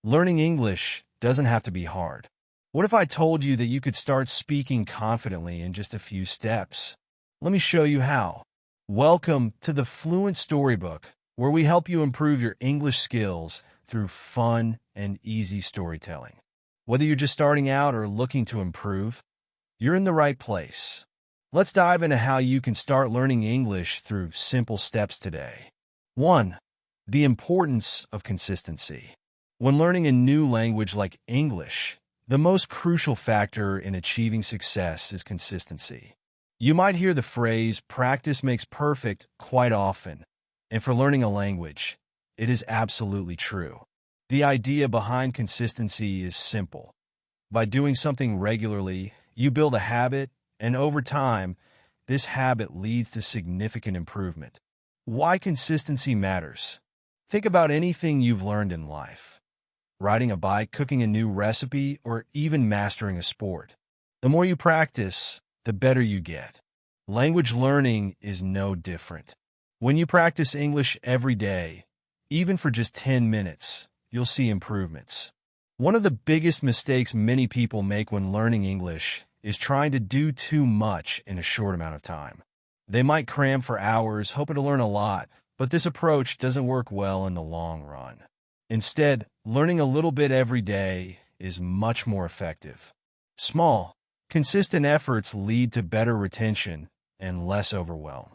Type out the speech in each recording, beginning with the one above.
Learning English doesn't have to be hard. What if I told you that you could start speaking confidently in just a few steps? Let me show you how. Welcome to the Fluent Storybook, where we help you improve your English skills through fun and easy storytelling. Whether you're just starting out or looking to improve, you're in the right place. Let's dive into how you can start learning English through simple steps today. 1. The importance of consistency. When learning a new language like English, the most crucial factor in achieving success is consistency. You might hear the phrase, practice makes perfect, quite often, and for learning a language, it is absolutely true. The idea behind consistency is simple. By doing something regularly, you build a habit, and over time, this habit leads to significant improvement. Why consistency matters? Think about anything you've learned in life. Riding a bike, cooking a new recipe, or even mastering a sport. The more you practice, the better you get. Language learning is no different. When you practice English every day, even for just 10 minutes, you'll see improvements. One of the biggest mistakes many people make when learning English is trying to do too much in a short amount of time. They might cram for hours, hoping to learn a lot, but this approach doesn't work well in the long run. Instead, learning a little bit every day is much more effective. Small, consistent efforts lead to better retention and less overwhelm.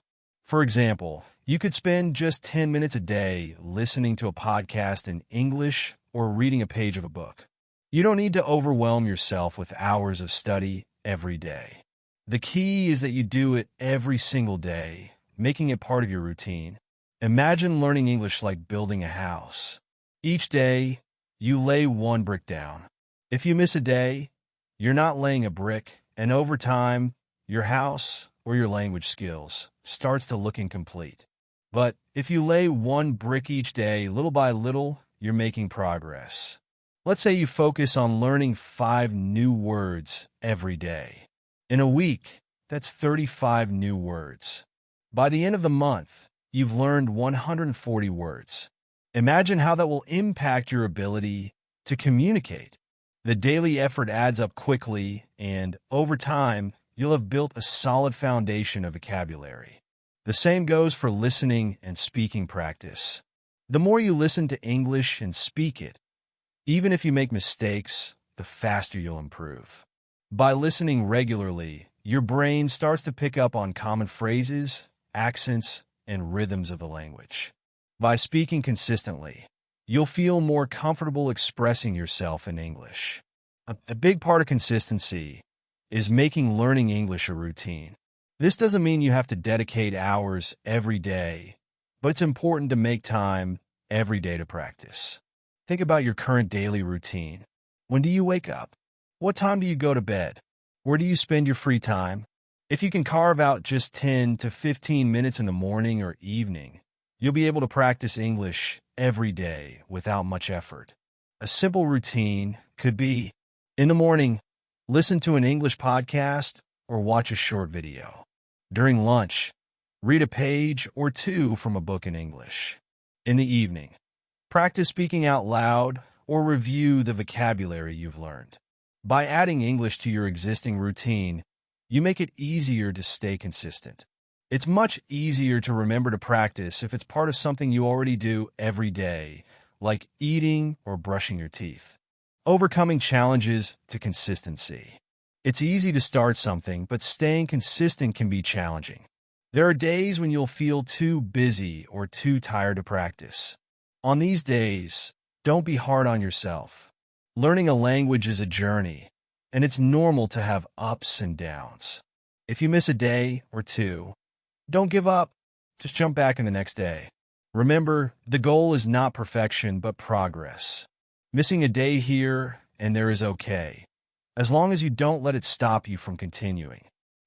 For example, you could spend just 10 minutes a day listening to a podcast in English or reading a page of a book. You don't need to overwhelm yourself with hours of study every day. The key is that you do it every single day, making it part of your routine. Imagine learning English like building a house. Each day, you lay one brick down. If you miss a day, you're not laying a brick, and over time, your house or your language skills starts to look incomplete. But if you lay one brick each day, little by little, you're making progress. Let's say you focus on learning 5 new words every day. In a week, that's 35 new words. By the end of the month, you've learned 140 words. Imagine how that will impact your ability to communicate. The daily effort adds up quickly, and over time, you'll have built a solid foundation of vocabulary. The same goes for listening and speaking practice. The more you listen to English and speak it, even if you make mistakes, the faster you'll improve. By listening regularly, your brain starts to pick up on common phrases, accents, and rhythms of the language. By speaking consistently, you'll feel more comfortable expressing yourself in English. A big part of consistency is making learning English a routine. This doesn't mean you have to dedicate hours every day, but it's important to make time every day to practice. Think about your current daily routine. When do you wake up? What time do you go to bed? Where do you spend your free time? If you can carve out just 10 to 15 minutes in the morning or evening, you'll be able to practice English every day without much effort. A simple routine could be, in the morning, listen to an English podcast or watch a short video. During lunch, read a page or 2 from a book in English. In the evening, practice speaking out loud or review the vocabulary you've learned. By adding English to your existing routine, you make it easier to stay consistent. It's much easier to remember to practice if it's part of something you already do every day, like eating or brushing your teeth. Overcoming challenges to consistency. It's easy to start something, but staying consistent can be challenging. There are days when you'll feel too busy or too tired to practice. On these days, don't be hard on yourself. Learning a language is a journey, and it's normal to have ups and downs. If you miss a day or 2, don't give up. Just jump back in the next day. Remember, the goal is not perfection, but progress. Missing a day here and there is okay, as long as you don't let it stop you from continuing.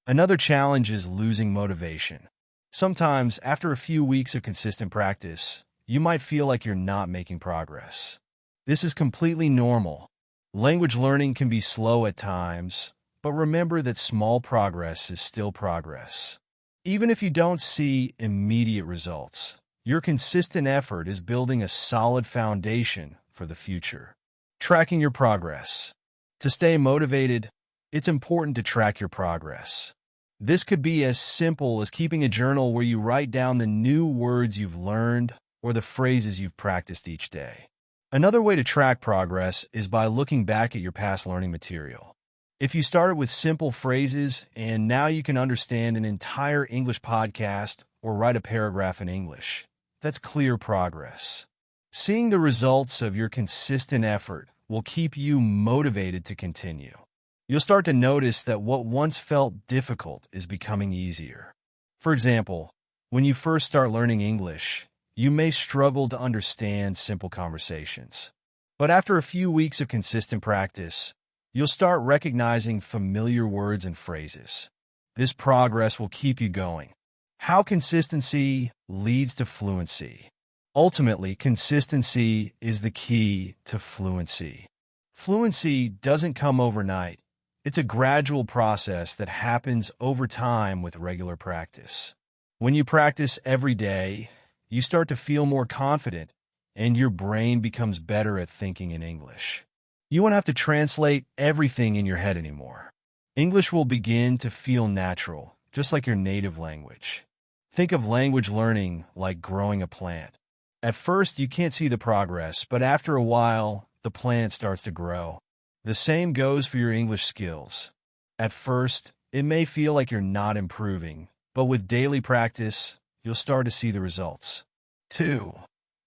Another challenge is losing motivation. Sometimes, after a few weeks of consistent practice, you might feel like you're not making progress. This is completely normal. Language learning can be slow at times, but remember that small progress is still progress. Even if you don't see immediate results, your consistent effort is building a solid foundation for the future. Tracking your progress. To stay motivated, it's important to track your progress. This could be as simple as keeping a journal where you write down the new words you've learned or the phrases you've practiced each day. Another way to track progress is by looking back at your past learning material. If you started with simple phrases and now you can understand an entire English podcast or write a paragraph in English, that's clear progress. Seeing the results of your consistent effort will keep you motivated to continue. You'll start to notice that what once felt difficult is becoming easier. For example, when you first start learning English, you may struggle to understand simple conversations. But after a few weeks of consistent practice, you'll start recognizing familiar words and phrases. This progress will keep you going. How consistency leads to fluency. Ultimately, consistency is the key to fluency. Fluency doesn't come overnight. It's a gradual process that happens over time with regular practice. When you practice every day, you start to feel more confident, and your brain becomes better at thinking in English. You won't have to translate everything in your head anymore. English will begin to feel natural, just like your native language. Think of language learning like growing a plant. At first, you can't see the progress, but after a while, the plant starts to grow. The same goes for your English skills. At first, it may feel like you're not improving, but with daily practice, you'll start to see the results. 2.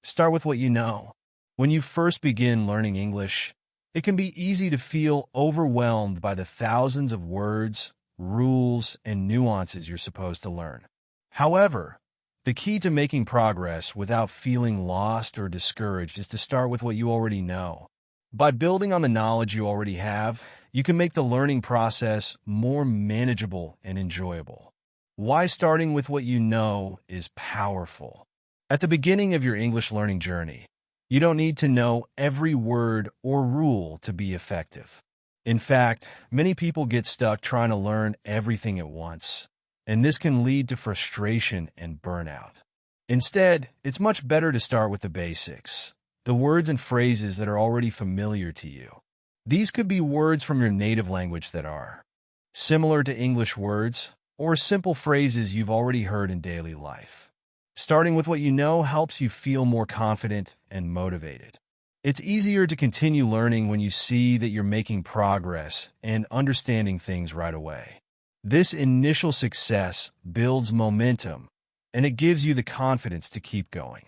Start with what you know. When you first begin learning English, it can be easy to feel overwhelmed by the thousands of words, rules, and nuances you're supposed to learn. However, the key to making progress without feeling lost or discouraged is to start with what you already know. By building on the knowledge you already have, you can make the learning process more manageable and enjoyable. Why starting with what you know is powerful. At the beginning of your English learning journey, you don't need to know every word or rule to be effective. In fact, many people get stuck trying to learn everything at once, and this can lead to frustration and burnout. Instead, it's much better to start with the basics, the words and phrases that are already familiar to you. These could be words from your native language that are similar to English words, or simple phrases you've already heard in daily life. Starting with what you know helps you feel more confident and motivated. It's easier to continue learning when you see that you're making progress and understanding things right away. This initial success builds momentum, and it gives you the confidence to keep going.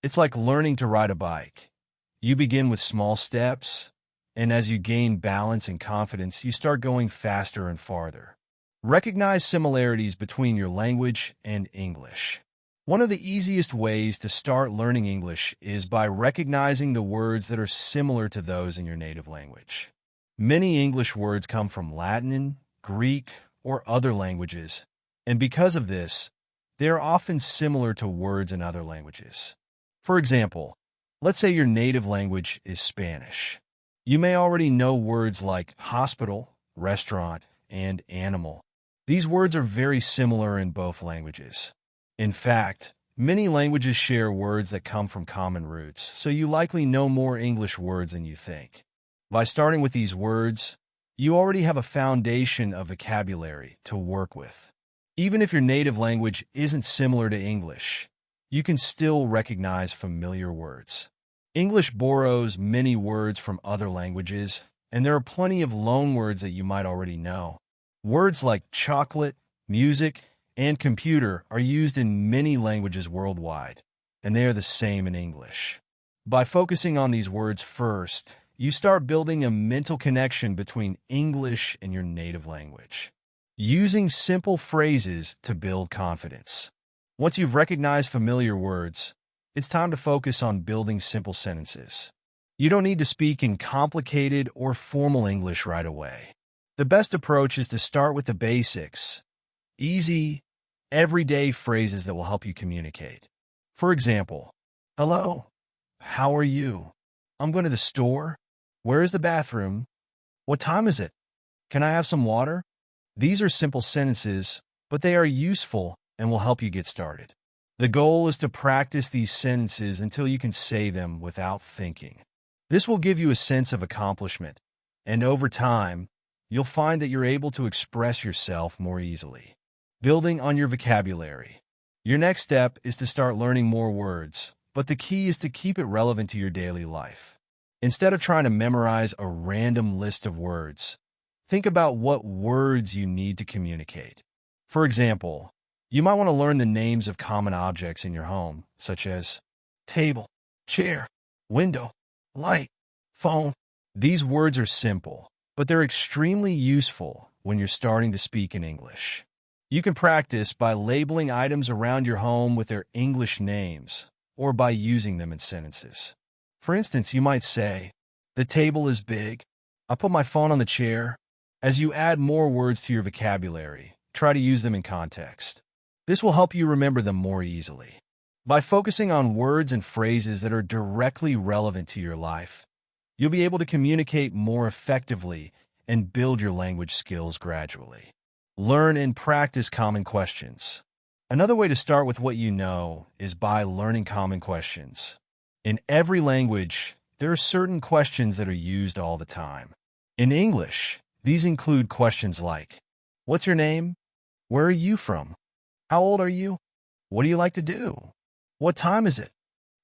It's like learning to ride a bike. You begin with small steps, and as you gain balance and confidence, you start going faster and farther. Recognize similarities between your language and English. One of the easiest ways to start learning English is by recognizing the words that are similar to those in your native language. Many English words come from Latin, Greek, or other languages, and because of this, they are often similar to words in other languages. For example, let's say your native language is Spanish. You may already know words like hospital, restaurant, and animal. These words are very similar in both languages. In fact, many languages share words that come from common roots, so you likely know more English words than you think. By starting with these words, you already have a foundation of vocabulary to work with. Even if your native language isn't similar to English, you can still recognize familiar words. English borrows many words from other languages, and there are plenty of loanwords that you might already know. Words like chocolate, music, and computer are used in many languages worldwide, and they are the same in English. By focusing on these words first, you start building a mental connection between English and your native language. Using simple phrases to build confidence. Once you've recognized familiar words, it's time to focus on building simple sentences. You don't need to speak in complicated or formal English right away. The best approach is to start with the basics, easy, everyday phrases that will help you communicate. For example, hello, how are you? I'm going to the store. Where is the bathroom? What time is it? Can I have some water? These are simple sentences, but they are useful and will help you get started. The goal is to practice these sentences until you can say them without thinking. This will give you a sense of accomplishment, and over time, you'll find that you're able to express yourself more easily. Building on your vocabulary. Your next step is to start learning more words, but the key is to keep it relevant to your daily life. Instead of trying to memorize a random list of words, think about what words you need to communicate. For example, you might want to learn the names of common objects in your home, such as table, chair, window, light, phone. These words are simple, but they're extremely useful when you're starting to speak in English. You can practice by labeling items around your home with their English names, or by using them in sentences. For instance, you might say, "The table is big. I put my phone on the chair." As you add more words to your vocabulary, try to use them in context. This will help you remember them more easily. By focusing on words and phrases that are directly relevant to your life, you'll be able to communicate more effectively and build your language skills gradually. Learn and practice common questions. Another way to start with what you know is by learning common questions. In every language, there are certain questions that are used all the time. In English, these include questions like, "What's your name? Where are you from? How old are you? What do you like to do? What time is it?"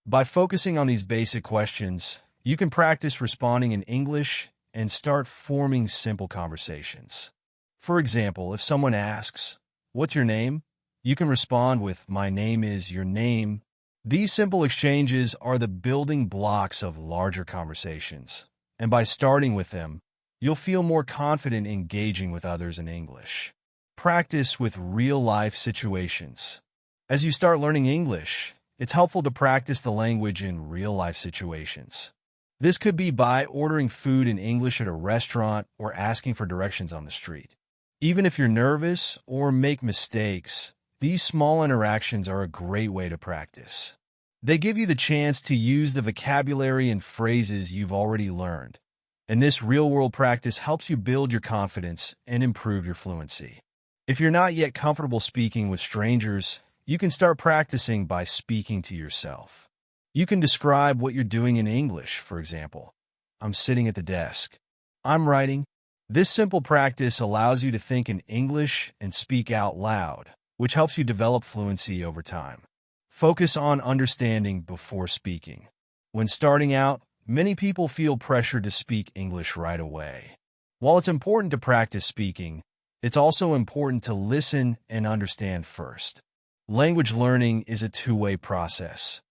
By focusing on these basic questions, you can practice responding in English and start forming simple conversations. For example, if someone asks, "What's your name?" you can respond with, "My name is your name." These simple exchanges are the building blocks of larger conversations, and by starting with them, you'll feel more confident engaging with others in English. Practice with real-life situations. As you start learning English, it's helpful to practice the language in real-life situations. This could be by ordering food in English at a restaurant or asking for directions on the street. Even if you're nervous or make mistakes, these small interactions are a great way to practice. They give you the chance to use the vocabulary and phrases you've already learned, and this real-world practice helps you build your confidence and improve your fluency. If you're not yet comfortable speaking with strangers, you can start practicing by speaking to yourself. You can describe what you're doing in English, for example. "I'm sitting at the desk. I'm writing." This simple practice allows you to think in English and speak out loud, which helps you develop fluency over time. Focus on understanding before speaking. When starting out, many people feel pressured to speak English right away. While it's important to practice speaking, it's also important to listen and understand first. Language learning is a two-way process.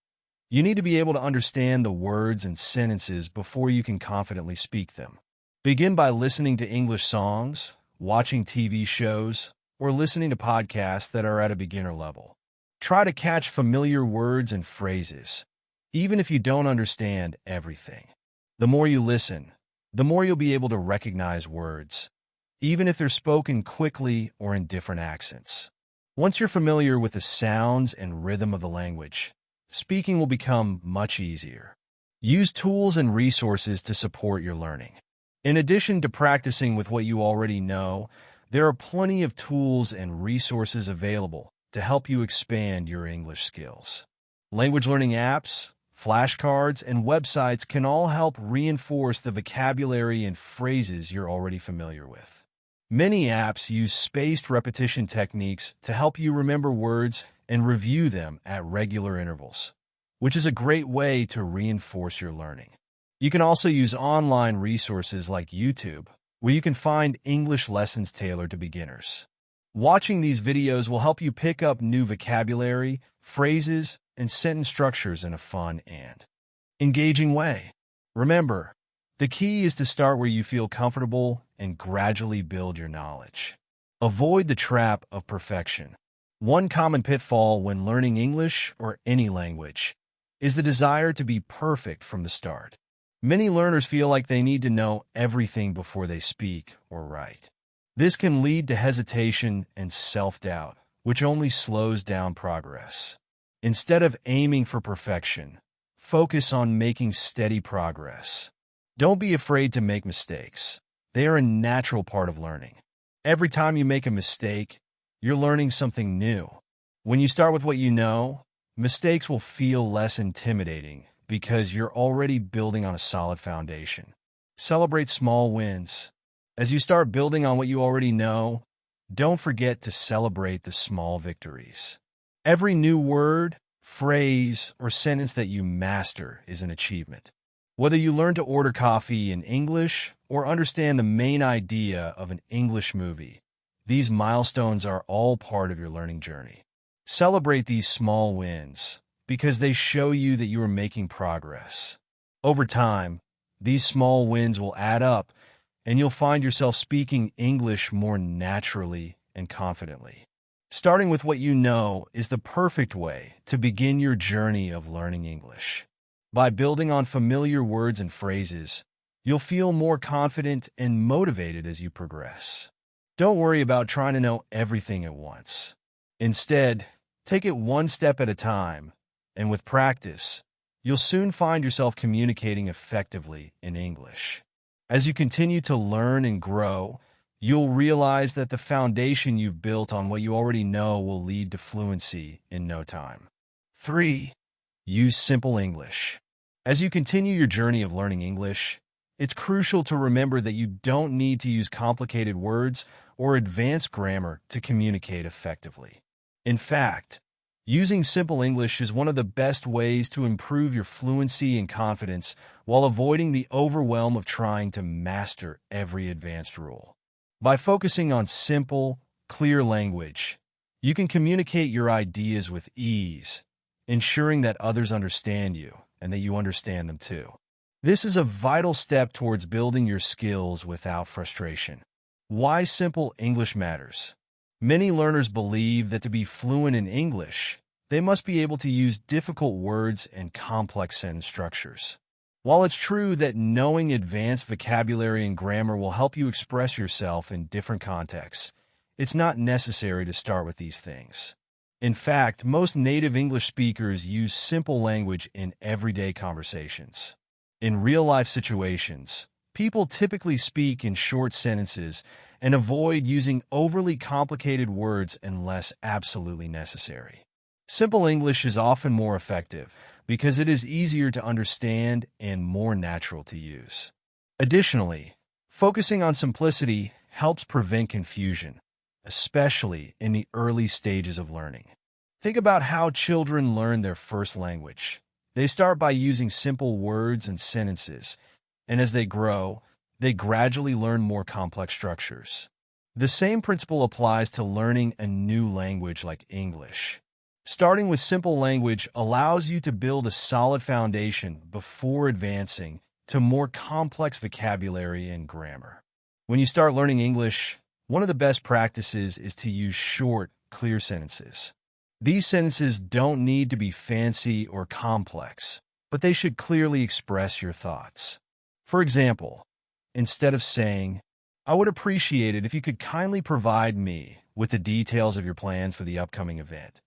You need to be able to understand the words and sentences before you can confidently speak them. Begin by listening to English songs, watching TV shows, or listening to podcasts that are at a beginner level. Try to catch familiar words and phrases, even if you don't understand everything. The more you listen, the more you'll be able to recognize words, even if they're spoken quickly or in different accents. Once you're familiar with the sounds and rhythm of the language, speaking will become much easier. Use tools and resources to support your learning. In addition to practicing with what you already know, there are plenty of tools and resources available to help you expand your English skills. Language learning apps, flashcards, and websites can all help reinforce the vocabulary and phrases you're already familiar with. Many apps use spaced repetition techniques to help you remember words and review them at regular intervals, which is a great way to reinforce your learning. You can also use online resources like YouTube, where you can find English lessons tailored to beginners. Watching these videos will help you pick up new vocabulary, phrases, and sentence structures in a fun and engaging way. Remember, the key is to start where you feel comfortable and gradually build your knowledge. Avoid the trap of perfection. One common pitfall when learning English or any language is the desire to be perfect from the start. Many learners feel like they need to know everything before they speak or write. This can lead to hesitation and self-doubt, which only slows down progress. Instead of aiming for perfection, focus on making steady progress. Don't be afraid to make mistakes. They are a natural part of learning. Every time you make a mistake, you're learning something new. When you start with what you know, mistakes will feel less intimidating because you're already building on a solid foundation. Celebrate small wins. As you start building on what you already know, don't forget to celebrate the small victories. Every new word, phrase, or sentence that you master is an achievement. Whether you learn to order coffee in English or understand the main idea of an English movie, these milestones are all part of your learning journey. Celebrate these small wins because they show you that you are making progress. Over time, these small wins will add up, and you'll find yourself speaking English more naturally and confidently. Starting with what you know is the perfect way to begin your journey of learning English. By building on familiar words and phrases, you'll feel more confident and motivated as you progress. Don't worry about trying to know everything at once. Instead, take it one step at a time, and with practice, you'll soon find yourself communicating effectively in English. As you continue to learn and grow, you'll realize that the foundation you've built on what you already know will lead to fluency in no time. 3. Use simple English. As you continue your journey of learning English, it's crucial to remember that you don't need to use complicated words or advanced grammar to communicate effectively. In fact, using simple English is one of the best ways to improve your fluency and confidence while avoiding the overwhelm of trying to master every advanced rule. By focusing on simple, clear language, you can communicate your ideas with ease, ensuring that others understand you and that you understand them too. This is a vital step towards building your skills without frustration. Why simple English matters. Many learners believe that to be fluent in English, they must be able to use difficult words and complex sentence structures. While it's true that knowing advanced vocabulary and grammar will help you express yourself in different contexts, it's not necessary to start with these things. In fact, most native English speakers use simple language in everyday conversations. In real-life situations, people typically speak in short sentences and avoid using overly complicated words unless absolutely necessary. Simple English is often more effective because it is easier to understand and more natural to use. Additionally, focusing on simplicity helps prevent confusion, especially in the early stages of learning. Think about how children learn their first language. They start by using simple words and sentences, and as they grow, they gradually learn more complex structures. The same principle applies to learning a new language like English. Starting with simple language allows you to build a solid foundation before advancing to more complex vocabulary and grammar. When you start learning English, one of the best practices is to use short, clear sentences. These sentences don't need to be fancy or complex, but they should clearly express your thoughts. For example, instead of saying, "I would appreciate it if you could kindly provide me with the details of your plans for the upcoming event,"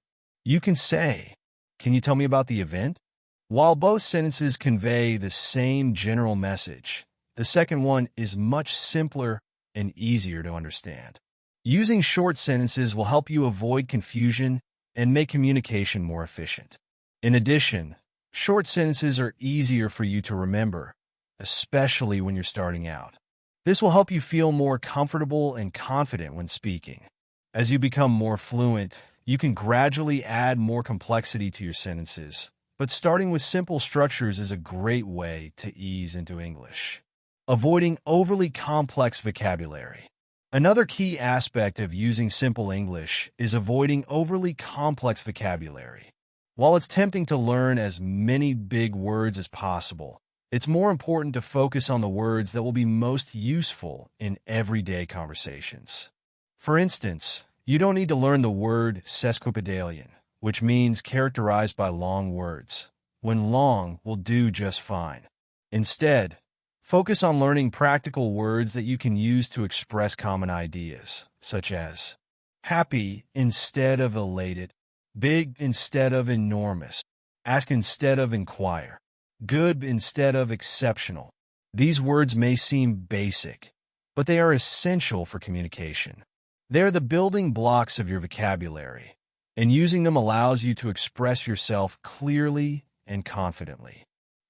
you can say, "Can you tell me about the event?" While both sentences convey the same general message, the second one is much simpler and easier to understand. Using short sentences will help you avoid confusion and make communication more efficient. In addition, short sentences are easier for you to remember, especially when you're starting out. This will help you feel more comfortable and confident when speaking. As you become more fluent, you can gradually add more complexity to your sentences, but starting with simple structures is a great way to ease into English. Avoiding overly complex vocabulary. Another key aspect of using simple English is avoiding overly complex vocabulary. While it's tempting to learn as many big words as possible, it's more important to focus on the words that will be most useful in everyday conversations. For instance, you don't need to learn the word sesquipedalian, which means characterized by long words, when long will do just fine. Instead, focus on learning practical words that you can use to express common ideas, such as happy instead of elated, big instead of enormous, ask instead of inquire, good instead of exceptional. These words may seem basic, but they are essential for communication. They are the building blocks of your vocabulary, and using them allows you to express yourself clearly and confidently.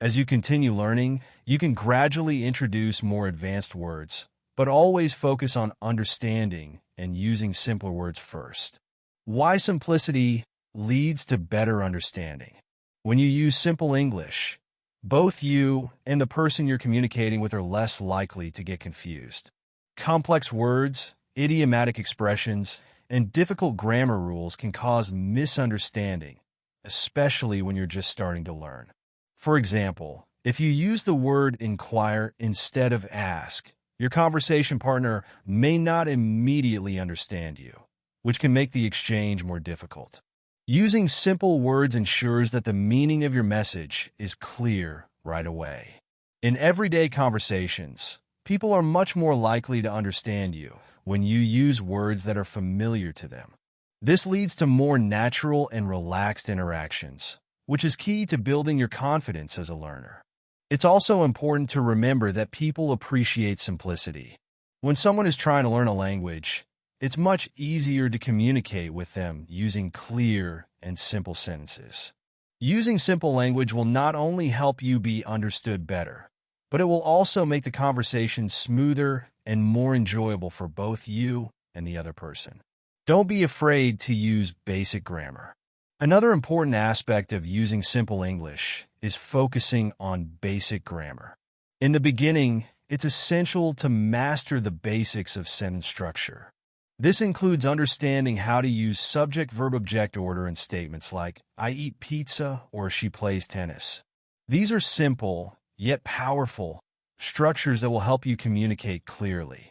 As you continue learning, you can gradually introduce more advanced words, but always focus on understanding and using simpler words first. Why simplicity leads to better understanding. When you use simple English, both you and the person you're communicating with are less likely to get confused. Complex words, idiomatic expressions, and difficult grammar rules can cause misunderstanding, especially when you're just starting to learn. For example, if you use the word inquire instead of ask, your conversation partner may not immediately understand you, which can make the exchange more difficult. Using simple words ensures that the meaning of your message is clear right away. In everyday conversations, people are much more likely to understand you when you use words that are familiar to them. This leads to more natural and relaxed interactions, which is key to building your confidence as a learner. It's also important to remember that people appreciate simplicity. When someone is trying to learn a language, it's much easier to communicate with them using clear and simple sentences. Using simple language will not only help you be understood better, but it will also make the conversation smoother and more enjoyable for both you and the other person. Don't be afraid to use basic grammar. Another important aspect of using simple English is focusing on basic grammar. In the beginning, it's essential to master the basics of sentence structure. This includes understanding how to use subject-verb-object order in statements like, I eat pizza or she plays tennis. These are simple, yet powerful, structures that will help you communicate clearly.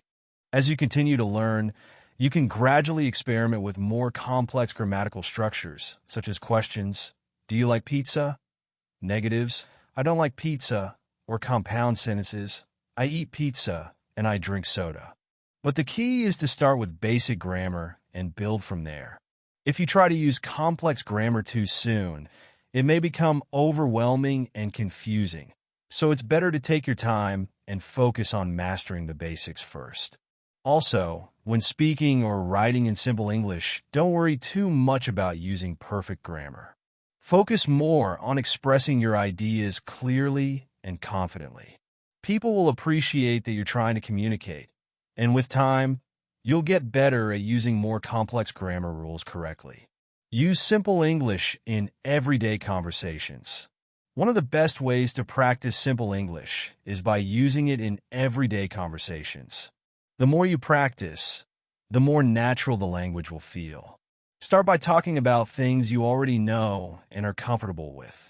As you continue to learn, you can gradually experiment with more complex grammatical structures, such as questions, do you like pizza? Negatives, I don't like pizza, or compound sentences, I eat pizza and I drink soda. But the key is to start with basic grammar and build from there. If you try to use complex grammar too soon, it may become overwhelming and confusing. So it's better to take your time and focus on mastering the basics first. Also, when speaking or writing in simple English, don't worry too much about using perfect grammar. Focus more on expressing your ideas clearly and confidently. People will appreciate that you're trying to communicate. And with time, you'll get better at using more complex grammar rules correctly. Use simple English in everyday conversations. One of the best ways to practice simple English is by using it in everyday conversations. The more you practice, the more natural the language will feel. Start by talking about things you already know and are comfortable with.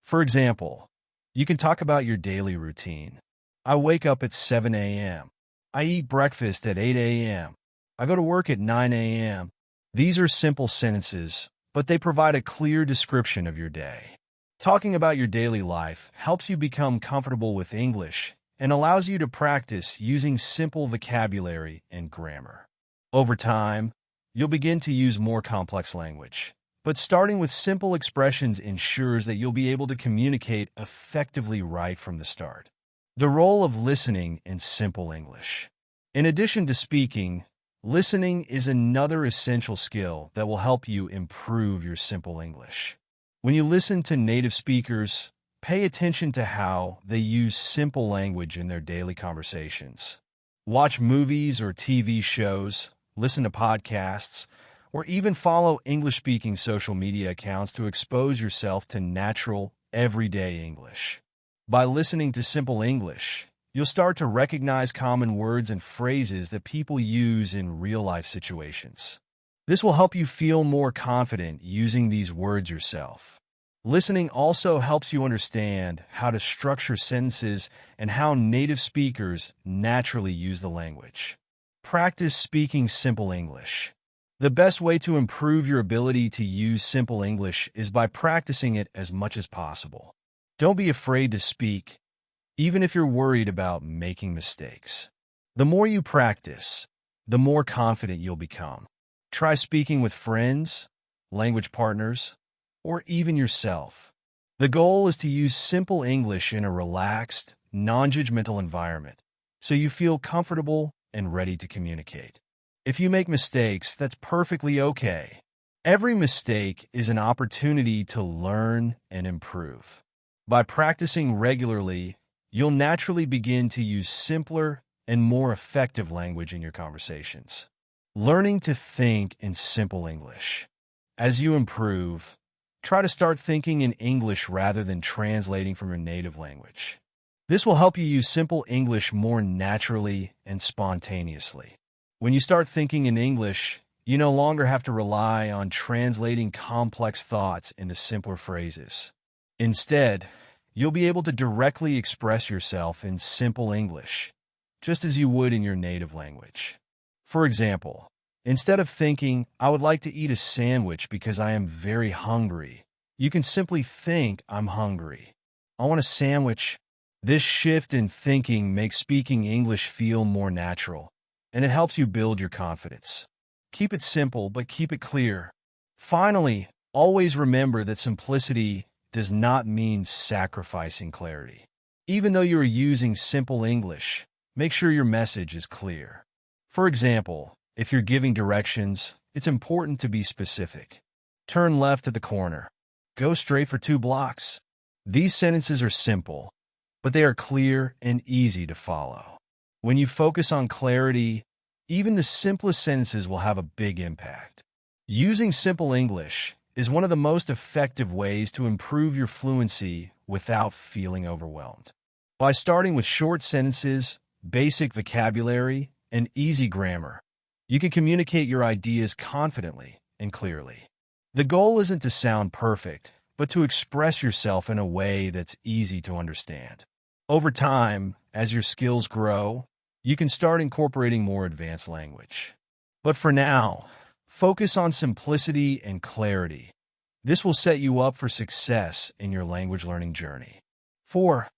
For example, you can talk about your daily routine. I wake up at 7 a.m. I eat breakfast at 8 a.m. I go to work at 9 a.m. These are simple sentences, but they provide a clear description of your day. Talking about your daily life helps you become comfortable with English and allows you to practice using simple vocabulary and grammar. Over time, you'll begin to use more complex language, but starting with simple expressions ensures that you'll be able to communicate effectively right from the start. The role of listening in simple English. In addition to speaking, listening is another essential skill that will help you improve your simple English. When you listen to native speakers, pay attention to how they use simple language in their daily conversations. Watch movies or TV shows, listen to podcasts, or even follow English-speaking social media accounts to expose yourself to natural, everyday English. By listening to simple English, you'll start to recognize common words and phrases that people use in real-life situations. This will help you feel more confident using these words yourself. Listening also helps you understand how to structure sentences and how native speakers naturally use the language. Practice speaking simple English. The best way to improve your ability to use simple English is by practicing it as much as possible. Don't be afraid to speak, even if you're worried about making mistakes. The more you practice, the more confident you'll become. Try speaking with friends, language partners, or even yourself. The goal is to use simple English in a relaxed, non-judgmental environment, so you feel comfortable and ready to communicate. If you make mistakes, that's perfectly okay. Every mistake is an opportunity to learn and improve. By practicing regularly, you'll naturally begin to use simpler and more effective language in your conversations. Learning to think in simple English. As you improve, try to start thinking in English rather than translating from your native language. This will help you use simple English more naturally and spontaneously. When you start thinking in English, you no longer have to rely on translating complex thoughts into simpler phrases. Instead, you'll be able to directly express yourself in simple English, just as you would in your native language. For example, instead of thinking, "I would like to eat a sandwich because I am very hungry," you can simply think, "I'm hungry. I want a sandwich." This shift in thinking makes speaking English feel more natural, and it helps you build your confidence. Keep it simple, but keep it clear. Finally, always remember that simplicity does not mean sacrificing clarity. Even though you are using simple English, make sure your message is clear. For example, if you're giving directions, it's important to be specific. Turn left at the corner. Go straight for 2 blocks. These sentences are simple, but they are clear and easy to follow. When you focus on clarity, even the simplest sentences will have a big impact. Using simple English is one of the most effective ways to improve your fluency without feeling overwhelmed. By starting with short sentences, basic vocabulary, and easy grammar, you can communicate your ideas confidently and clearly. The goal isn't to sound perfect, but to express yourself in a way that's easy to understand. Over time, as your skills grow, you can start incorporating more advanced language. But for now, focus on simplicity and clarity. This will set you up for success in your language learning journey. 4.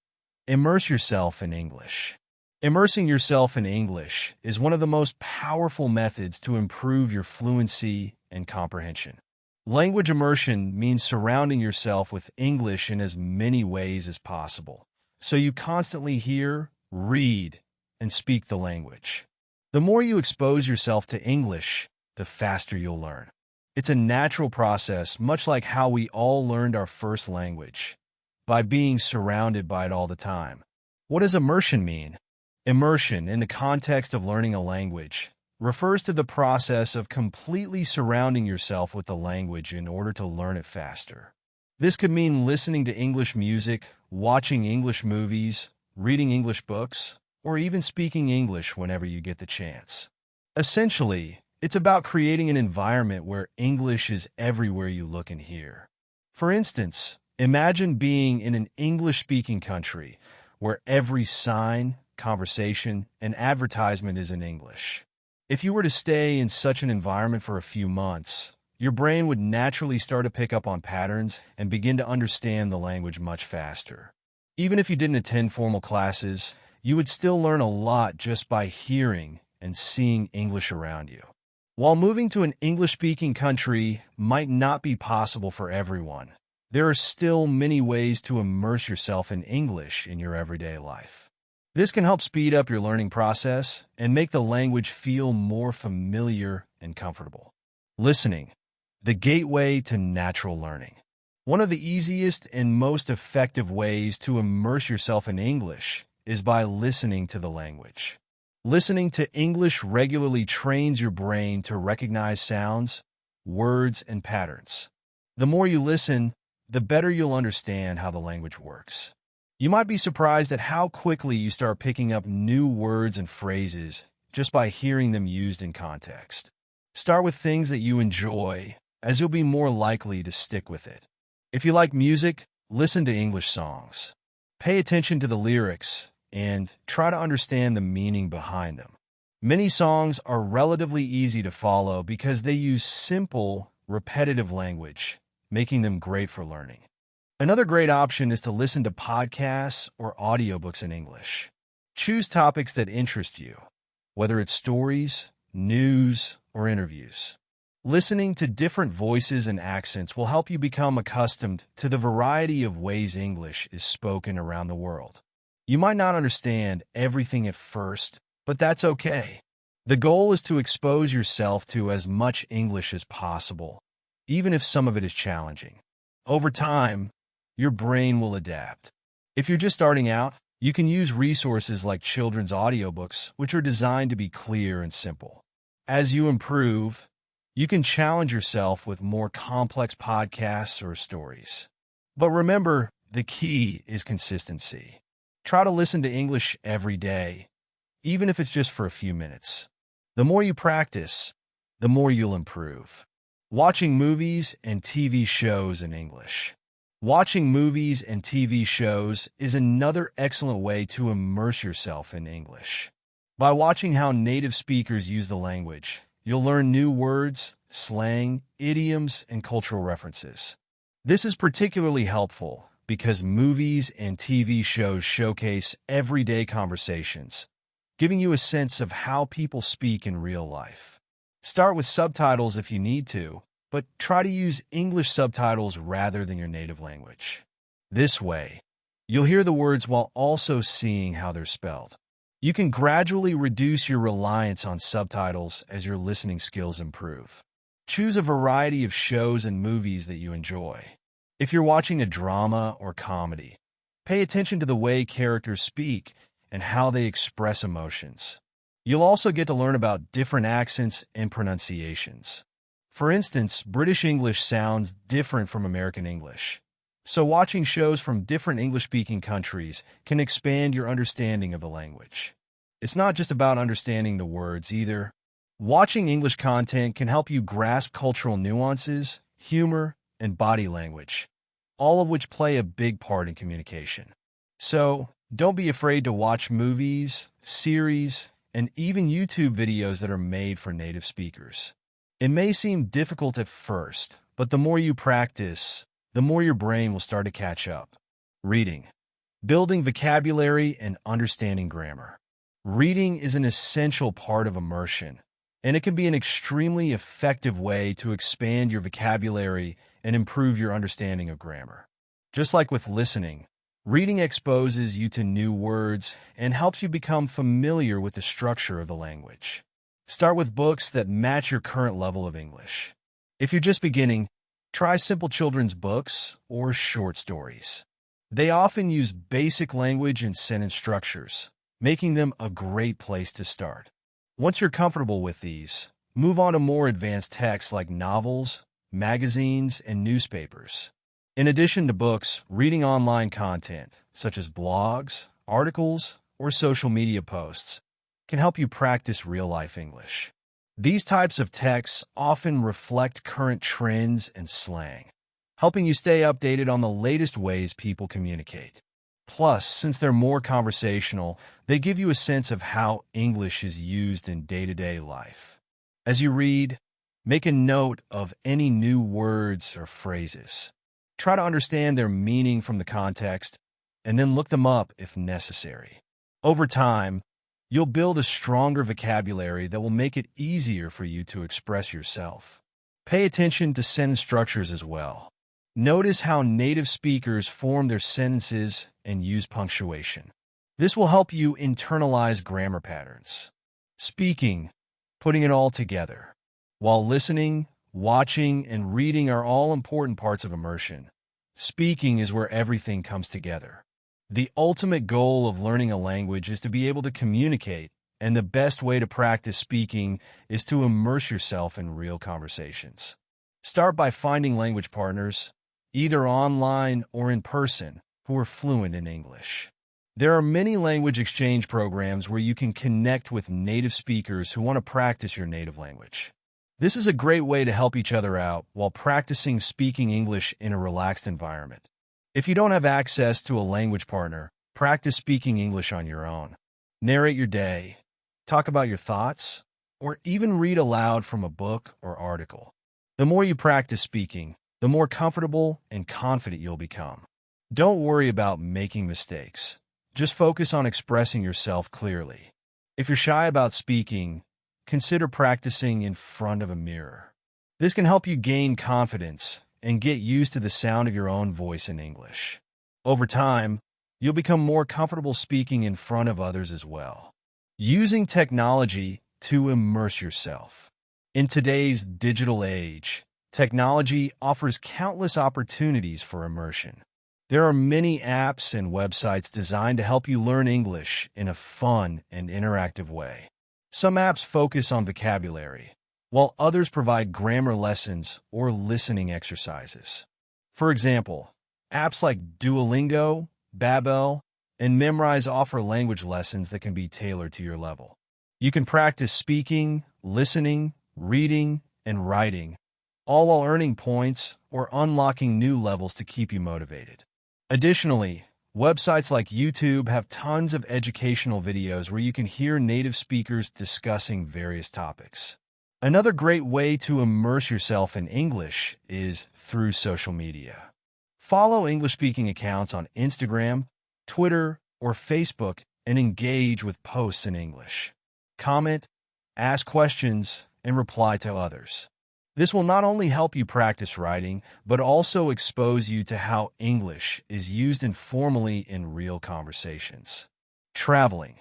Immerse yourself in English. Immersing yourself in English is one of the most powerful methods to improve your fluency and comprehension. Language immersion means surrounding yourself with English in as many ways as possible, so you constantly hear, read, and speak the language. The more you expose yourself to English, the faster you'll learn. It's a natural process, much like how we all learned our first language, by being surrounded by it all the time. What does immersion mean? Immersion, in the context of learning a language, refers to the process of completely surrounding yourself with the language in order to learn it faster. This could mean listening to English music, watching English movies, reading English books, or even speaking English whenever you get the chance. Essentially, it's about creating an environment where English is everywhere you look and hear. For instance, imagine being in an English-speaking country where every sign, conversation, and advertisement is in English. If you were to stay in such an environment for a few months, your brain would naturally start to pick up on patterns and begin to understand the language much faster. Even if you didn't attend formal classes, you would still learn a lot just by hearing and seeing English around you. While moving to an English-speaking country might not be possible for everyone, there are still many ways to immerse yourself in English in your everyday life. This can help speed up your learning process and make the language feel more familiar and comfortable. Listening, the gateway to natural learning. One of the easiest and most effective ways to immerse yourself in English is by listening to the language. Listening to English regularly trains your brain to recognize sounds, words, and patterns. The more you listen, the better you'll understand how the language works. You might be surprised at how quickly you start picking up new words and phrases just by hearing them used in context. Start with things that you enjoy, as you'll be more likely to stick with it. If you like music, listen to English songs. Pay attention to the lyrics and try to understand the meaning behind them. Many songs are relatively easy to follow because they use simple, repetitive language, making them great for learning. Another great option is to listen to podcasts or audiobooks in English. Choose topics that interest you, whether it's stories, news, or interviews. Listening to different voices and accents will help you become accustomed to the variety of ways English is spoken around the world. You might not understand everything at first, but that's okay. The goal is to expose yourself to as much English as possible, even if some of it is challenging. Over time, your brain will adapt. If you're just starting out, you can use resources like children's audiobooks, which are designed to be clear and simple. As you improve, you can challenge yourself with more complex podcasts or stories. But remember, the key is consistency. Try to listen to English every day, even if it's just for a few minutes. The more you practice, the more you'll improve. Watching movies and TV shows in English. Watching movies and TV shows is another excellent way to immerse yourself in English. By watching how native speakers use the language, you'll learn new words, slang, idioms, and cultural references. This is particularly helpful because movies and TV shows showcase everyday conversations, giving you a sense of how people speak in real life. Start with subtitles if you need to, but try to use English subtitles rather than your native language. This way, you'll hear the words while also seeing how they're spelled. You can gradually reduce your reliance on subtitles as your listening skills improve. Choose a variety of shows and movies that you enjoy. If you're watching a drama or comedy, pay attention to the way characters speak and how they express emotions. You'll also get to learn about different accents and pronunciations. For instance, British English sounds different from American English. So watching shows from different English-speaking countries can expand your understanding of the language. It's not just about understanding the words either. Watching English content can help you grasp cultural nuances, humor, and body language, all of which play a big part in communication. So, don't be afraid to watch movies, series, and even YouTube videos that are made for native speakers. It may seem difficult at first, but the more you practice, the more your brain will start to catch up. Reading. Building vocabulary and understanding grammar. Reading is an essential part of immersion, and it can be an extremely effective way to expand your vocabulary and improve your understanding of grammar. Just like with listening, reading exposes you to new words and helps you become familiar with the structure of the language. Start with books that match your current level of English. If you're just beginning, try simple children's books or short stories. They often use basic language and sentence structures, making them a great place to start. Once you're comfortable with these, move on to more advanced texts like novels, magazines, and newspapers. In addition to books, reading online content, such as blogs, articles, or social media posts, can help you practice real-life English. These types of texts often reflect current trends and slang, helping you stay updated on the latest ways people communicate. Plus, since they're more conversational, they give you a sense of how English is used in day-to-day life. As you read, make a note of any new words or phrases. Try to understand their meaning from the context, and then look them up if necessary. Over time, you'll build a stronger vocabulary that will make it easier for you to express yourself. Pay attention to sentence structures as well. Notice how native speakers form their sentences and use punctuation. This will help you internalize grammar patterns. Speaking, putting it all together. While listening, watching, and reading are all important parts of immersion, speaking is where everything comes together. The ultimate goal of learning a language is to be able to communicate, and the best way to practice speaking is to immerse yourself in real conversations. Start by finding language partners, either online or in person, who are fluent in English. There are many language exchange programs where you can connect with native speakers who want to practice your native language. This is a great way to help each other out while practicing speaking English in a relaxed environment. If you don't have access to a language partner, practice speaking English on your own. Narrate your day, talk about your thoughts, or even read aloud from a book or article. The more you practice speaking, the more comfortable and confident you'll become. Don't worry about making mistakes. Just focus on expressing yourself clearly. If you're shy about speaking, consider practicing in front of a mirror. This can help you gain confidence and get used to the sound of your own voice in English. Over time, you'll become more comfortable speaking in front of others as well. Using technology to immerse yourself. In today's digital age, technology offers countless opportunities for immersion. There are many apps and websites designed to help you learn English in a fun and interactive way. Some apps focus on vocabulary, while others provide grammar lessons or listening exercises. For example, apps like Duolingo, Babbel, and Memrise offer language lessons that can be tailored to your level. You can practice speaking, listening, reading, and writing, all while earning points or unlocking new levels to keep you motivated. Additionally, websites like YouTube have tons of educational videos where you can hear native speakers discussing various topics. Another great way to immerse yourself in English is through social media. Follow English-speaking accounts on Instagram, Twitter, or Facebook and engage with posts in English. Comment, ask questions, and reply to others. This will not only help you practice writing, but also expose you to how English is used informally in real conversations. Traveling.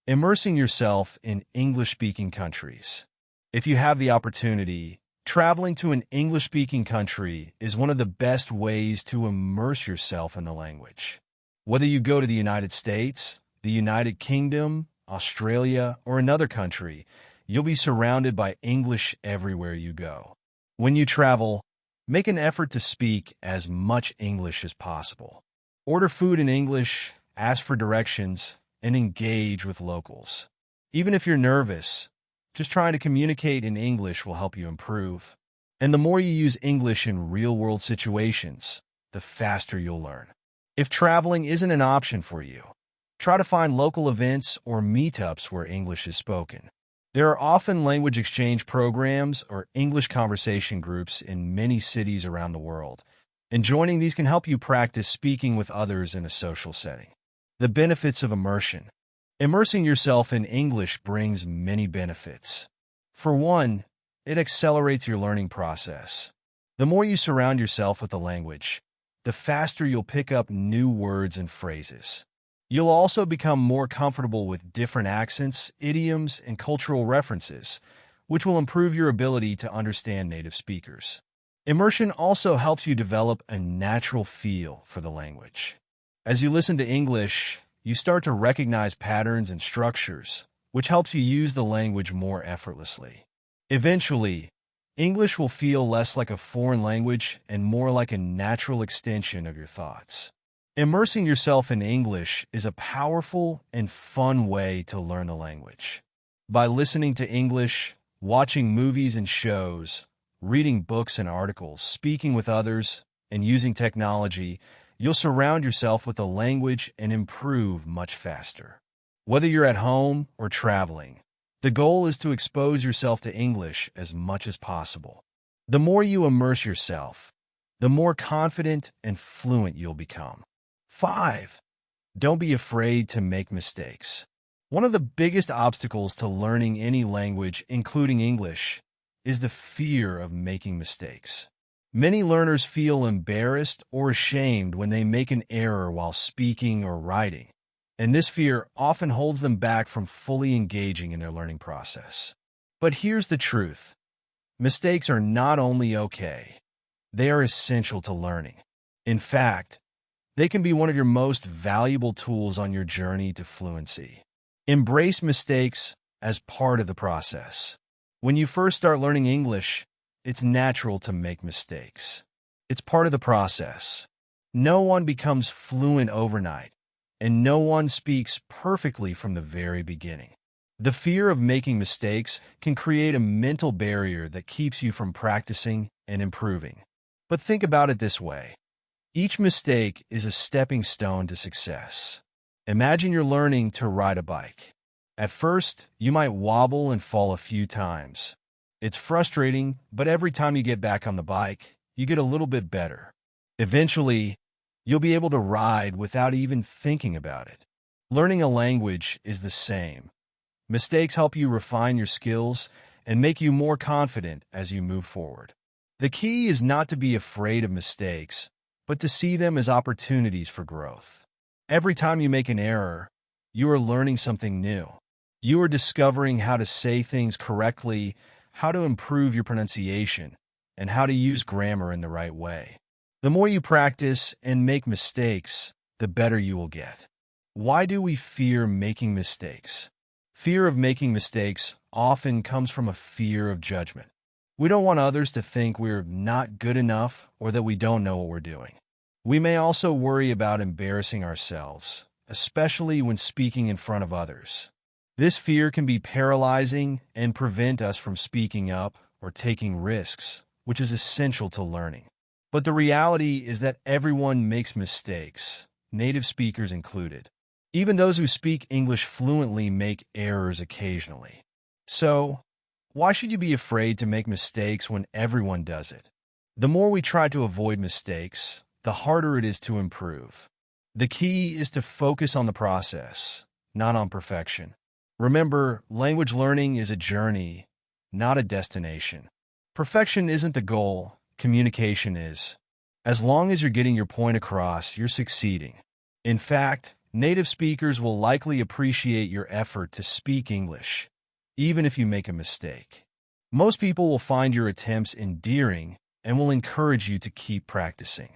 Immersing yourself in English-speaking countries. If you have the opportunity, traveling to an English-speaking country is one of the best ways to immerse yourself in the language. Whether you go to the United States, the United Kingdom, Australia, or another country, you'll be surrounded by English everywhere you go. When you travel, make an effort to speak as much English as possible. Order food in English, ask for directions, and engage with locals. Even if you're nervous, just trying to communicate in English will help you improve. And the more you use English in real-world situations, the faster you'll learn. If traveling isn't an option for you, try to find local events or meetups where English is spoken. There are often language exchange programs or English conversation groups in many cities around the world, and joining these can help you practice speaking with others in a social setting. The benefits of immersion. Immersing yourself in English brings many benefits. For one, it accelerates your learning process. The more you surround yourself with the language, the faster you'll pick up new words and phrases. You'll also become more comfortable with different accents, idioms, and cultural references, which will improve your ability to understand native speakers. Immersion also helps you develop a natural feel for the language. As you listen to English, you start to recognize patterns and structures, which helps you use the language more effortlessly. Eventually, English will feel less like a foreign language and more like a natural extension of your thoughts. Immersing yourself in English is a powerful and fun way to learn the language. By listening to English, watching movies and shows, reading books and articles, speaking with others, and using technology, you'll surround yourself with the language and improve much faster. Whether you're at home or traveling, the goal is to expose yourself to English as much as possible. The more you immerse yourself, the more confident and fluent you'll become. 5. Don't be afraid to make mistakes. One of the biggest obstacles to learning any language, including English, is the fear of making mistakes. Many learners feel embarrassed or ashamed when they make an error while speaking or writing, and this fear often holds them back from fully engaging in their learning process. But here's the truth. Mistakes are not only okay, they are essential to learning. In fact, they can be one of your most valuable tools on your journey to fluency. Embrace mistakes as part of the process. When you first start learning English, it's natural to make mistakes. It's part of the process. No one becomes fluent overnight, and no one speaks perfectly from the very beginning. The fear of making mistakes can create a mental barrier that keeps you from practicing and improving. But think about it this way. Each mistake is a stepping stone to success. Imagine you're learning to ride a bike. At first, you might wobble and fall a few times. It's frustrating, but every time you get back on the bike, you get a little bit better. Eventually, you'll be able to ride without even thinking about it. Learning a language is the same. Mistakes help you refine your skills and make you more confident as you move forward. The key is not to be afraid of mistakes, but to see them as opportunities for growth. Every time you make an error, you are learning something new. You are discovering how to say things correctly, how to improve your pronunciation, and how to use grammar in the right way. The more you practice and make mistakes, the better you will get. Why do we fear making mistakes? Fear of making mistakes often comes from a fear of judgment. We don't want others to think we're not good enough or that we don't know what we're doing. We may also worry about embarrassing ourselves, especially when speaking in front of others. This fear can be paralyzing and prevent us from speaking up or taking risks, which is essential to learning. But the reality is that everyone makes mistakes, native speakers included. Even those who speak English fluently make errors occasionally. So, why should you be afraid to make mistakes when everyone does it? The more we try to avoid mistakes, the harder it is to improve. The key is to focus on the process, not on perfection. Remember, language learning is a journey, not a destination. Perfection isn't the goal, communication is. As long as you're getting your point across, you're succeeding. In fact, native speakers will likely appreciate your effort to speak English, even if you make a mistake. Most people will find your attempts endearing and will encourage you to keep practicing.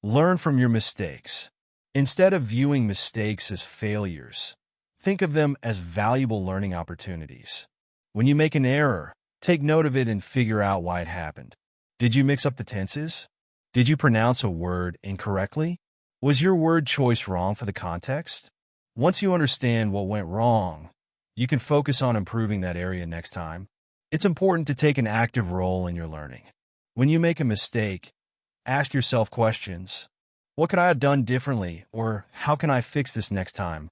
Learn from your mistakes. Instead of viewing mistakes as failures, think of them as valuable learning opportunities. When you make an error, take note of it and figure out why it happened. Did you mix up the tenses? Did you pronounce a word incorrectly? Was your word choice wrong for the context? Once you understand what went wrong, you can focus on improving that area next time. It's important to take an active role in your learning. When you make a mistake, ask yourself questions. What could I have done differently, or how can I fix this next time?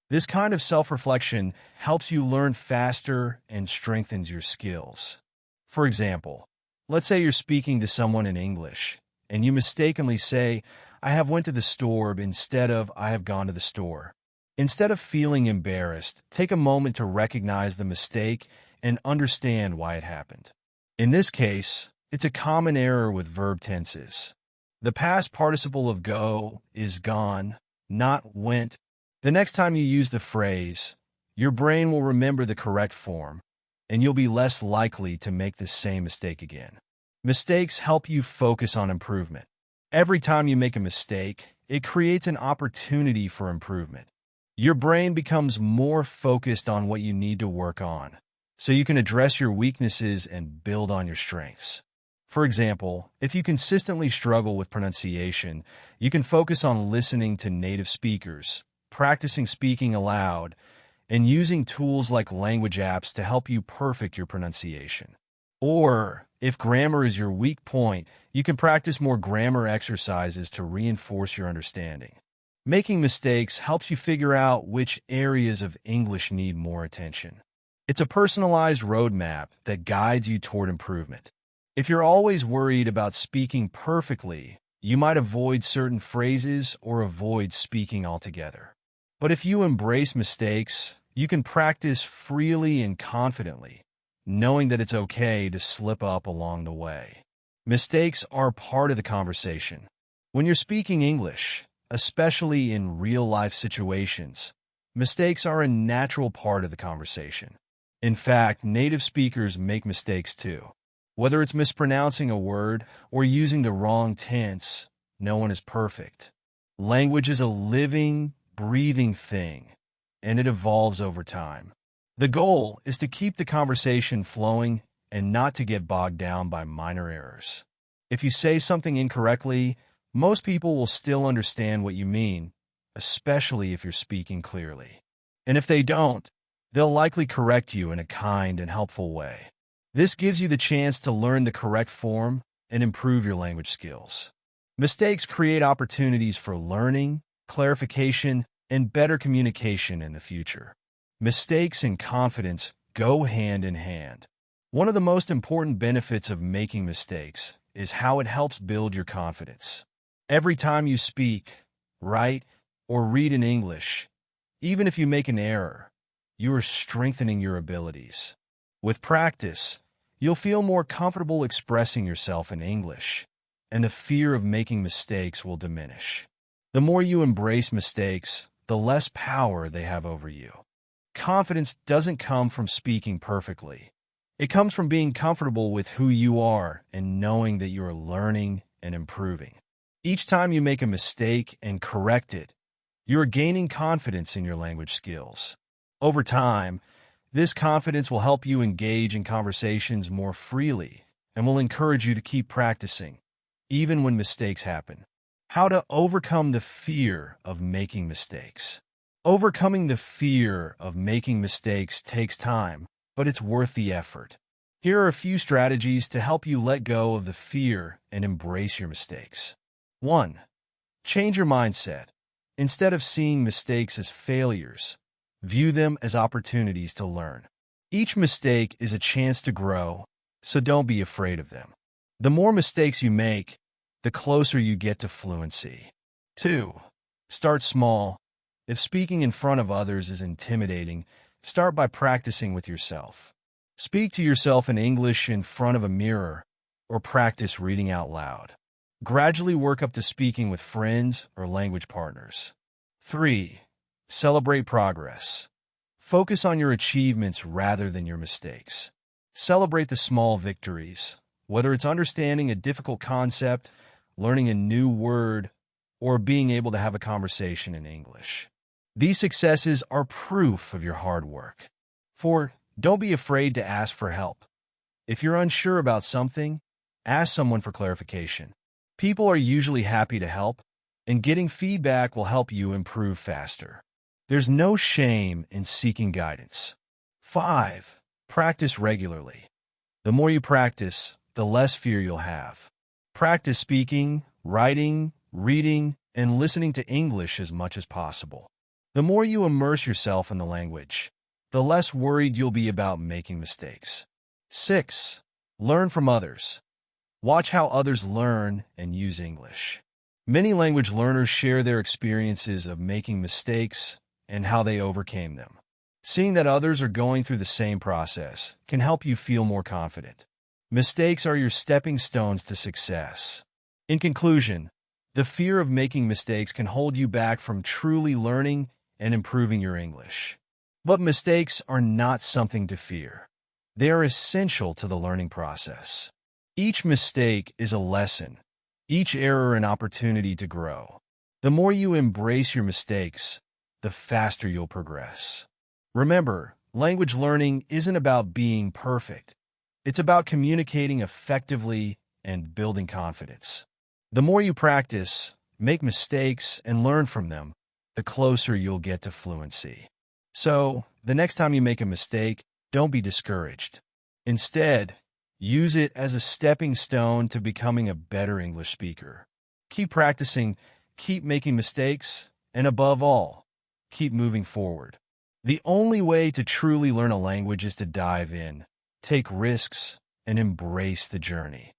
This kind of self-reflection helps you learn faster and strengthens your skills. For example, let's say you're speaking to someone in English, and you mistakenly say, I have went to the store instead of I have gone to the store. Instead of feeling embarrassed, take a moment to recognize the mistake and understand why it happened. In this case, it's a common error with verb tenses. The past participle of go is gone, not went. The next time you use the phrase, your brain will remember the correct form, and you'll be less likely to make the same mistake again. Mistakes help you focus on improvement. Every time you make a mistake, it creates an opportunity for improvement. Your brain becomes more focused on what you need to work on, so you can address your weaknesses and build on your strengths. For example, if you consistently struggle with pronunciation, you can focus on listening to native speakers, practicing speaking aloud, and using tools like language apps to help you perfect your pronunciation. Or, if grammar is your weak point, you can practice more grammar exercises to reinforce your understanding. Making mistakes helps you figure out which areas of English need more attention. It's a personalized roadmap that guides you toward improvement. If you're always worried about speaking perfectly, you might avoid certain phrases or avoid speaking altogether. But if you embrace mistakes, you can practice freely and confidently, knowing that it's okay to slip up along the way. Mistakes are part of the conversation. When you're speaking English, especially in real-life situations, mistakes are a natural part of the conversation. In fact, native speakers make mistakes too. Whether it's mispronouncing a word or using the wrong tense, no one is perfect. Language is a living, breathing thing, and it evolves over time. The goal is to keep the conversation flowing and not to get bogged down by minor errors. If you say something incorrectly, most people will still understand what you mean, especially if you're speaking clearly. And if they don't, they'll likely correct you in a kind and helpful way. This gives you the chance to learn the correct form and improve your language skills. Mistakes create opportunities for learning, clarification, and better communication in the future. Mistakes and confidence go hand in hand. One of the most important benefits of making mistakes is how it helps build your confidence. Every time you speak, write, or read in English, even if you make an error, you are strengthening your abilities. With practice, you'll feel more comfortable expressing yourself in English, and the fear of making mistakes will diminish. The more you embrace mistakes, the less power they have over you. Confidence doesn't come from speaking perfectly. It comes from being comfortable with who you are and knowing that you are learning and improving. Each time you make a mistake and correct it, you are gaining confidence in your language skills. Over time, this confidence will help you engage in conversations more freely and will encourage you to keep practicing, even when mistakes happen. How to overcome the fear of making mistakes. Overcoming the fear of making mistakes takes time, but it's worth the effort. Here are a few strategies to help you let go of the fear and embrace your mistakes. 1. Change your mindset. Instead of seeing mistakes as failures, view them as opportunities to learn. Each mistake is a chance to grow, so don't be afraid of them. The more mistakes you make, the closer you get to fluency. 2. Start small. If speaking in front of others is intimidating, start by practicing with yourself. Speak to yourself in English in front of a mirror or practice reading out loud. Gradually work up to speaking with friends or language partners. 3. Celebrate progress. Focus on your achievements rather than your mistakes. Celebrate the small victories, whether it's understanding a difficult concept, learning a new word, or being able to have a conversation in English. These successes are proof of your hard work. 4. Don't be afraid to ask for help. If you're unsure about something, ask someone for clarification. People are usually happy to help, and getting feedback will help you improve faster. There's no shame in seeking guidance. 5. Practice regularly. The more you practice, the less fear you'll have. Practice speaking, writing, reading, and listening to English as much as possible. The more you immerse yourself in the language, the less worried you'll be about making mistakes. 6. Learn from others. Watch how others learn and use English. Many language learners share their experiences of making mistakes and how they overcame them. Seeing that others are going through the same process can help you feel more confident. Mistakes are your stepping stones to success. In conclusion, the fear of making mistakes can hold you back from truly learning and improving your English. But mistakes are not something to fear. They are essential to the learning process. Each mistake is a lesson, each error an opportunity to grow. The more you embrace your mistakes, the faster you'll progress. Remember, language learning isn't about being perfect. It's about communicating effectively and building confidence. The more you practice, make mistakes, and learn from them, the closer you'll get to fluency. So, the next time you make a mistake, don't be discouraged. Instead, use it as a stepping stone to becoming a better English speaker. Keep practicing, keep making mistakes, and above all, keep moving forward. The only way to truly learn a language is to dive in, take risks, and embrace the journey.